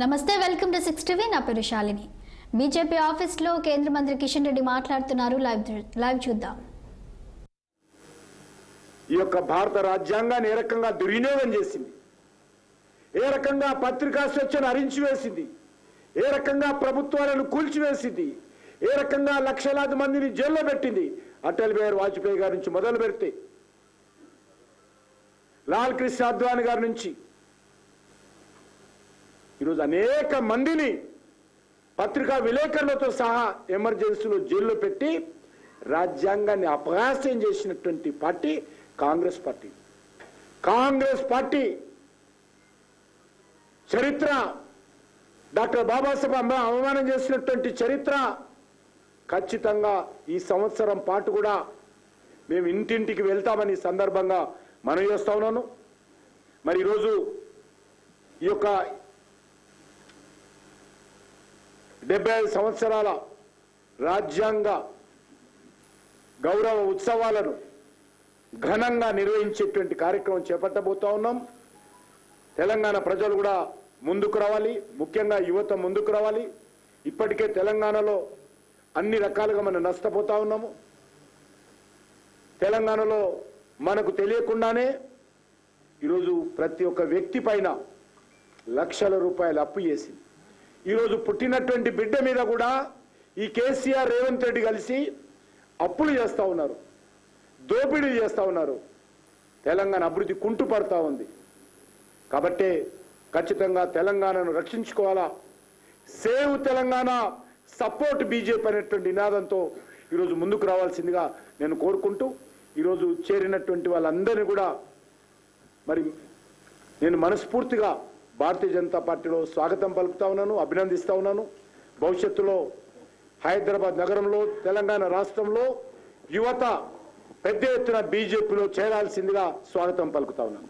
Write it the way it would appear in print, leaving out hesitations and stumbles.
నమస్తే, welcome to 6 TV. నా పేరు శాలిని. బీజేపీ ఆఫీస్లో కేంద్ర మంత్రి కిషన్ రెడ్డి మాట్లాడుతున్నారు. లైవ్ చూద్దాం. ఈ యొక్క భారత రాజ్యాంగాన్ని ఏ రకంగా దుర్వినియోగం చేసింది, ఏ రకంగా పత్రికా స్వేచ్ఛను అరించివేసింది, ఏ రకంగా ప్రభుత్వాలను కూల్చివేసింది, ఏ రకంగా లక్షలాది మందిని జైల్లో పెట్టింది. అటల్ బిహారీ వాజ్పేయి గారి నుంచి మొదలు పెడితే లాల్ కృష్ణ అద్వానీ గారి నుంచి ఈరోజు అనేక మందిని పత్రికా విలేకరులతో సహా ఎమర్జెన్సీలో జైల్లో పెట్టి రాజ్యాంగాన్ని అపహాస్యం చేసినటువంటి party Congress party. Congress party చరిత్ర, డాక్టర్ బాబాసాహెబ్ అవమానం చేసినటువంటి చరిత్ర ఖచ్చితంగా ఈ సంవత్సరం పాటు కూడా మేము ఇంటింటికి వెళ్తామని సందర్భంగా మనం చేస్తా ఉన్నాను. మరి ఈరోజు ఈ యొక్క 75 సంవత్సరాల రాజ్యాంగ గౌరవ ఉత్సవాలను ఘనంగా నిర్వహించేటువంటి కార్యక్రమం చేపట్టబోతా ఉన్నాం. తెలంగాణ ప్రజలు కూడా ముందుకు రావాలి, ముఖ్యంగా యువత ముందుకు రావాలి. ఇప్పటికే తెలంగాణలో అన్ని రకాలుగా మనం నష్టపోతా ఉన్నాము. తెలంగాణలో మనకు తెలియకుండానే ఈరోజు ప్రతి ఒక్క వ్యక్తి పైన లక్షల రూపాయలు అప్పు చేసింది. ఈరోజు పుట్టినటువంటి బిడ్డ మీద కూడా ఈ కేసీఆర్ రేవంత్ రెడ్డి కలిసి అప్పులు చేస్తూ ఉన్నారు, దోపిడీ చేస్తూ ఉన్నారు. తెలంగాణ అభివృద్ధి కుంటుపడతా ఉంది. కాబట్టి ఖచ్చితంగా తెలంగాణను రక్షించుకోవాలా. సేవ్ తెలంగాణ, సపోర్ట్ బీజేపీ అనేటువంటి నినాదంతో ఈరోజు ముందుకు రావాల్సిందిగా నేను కోరుకుంటూ ఈరోజు చేరినటువంటి వాళ్ళందరినీ కూడా మరి నేను మనస్ఫూర్తిగా భారతీయ జనతా పార్టీలో స్వాగతం పలుకుతా ఉన్నాను, అభినందిస్తా ఉన్నాను. భవిష్యత్తులో హైదరాబాద్ నగరంలో, తెలంగాణ రాష్ట్రంలో యువత పెద్ద ఎత్తున బీజేపీలో చేరాల్సిందిగా స్వాగతం పలుకుతా ఉన్నాను.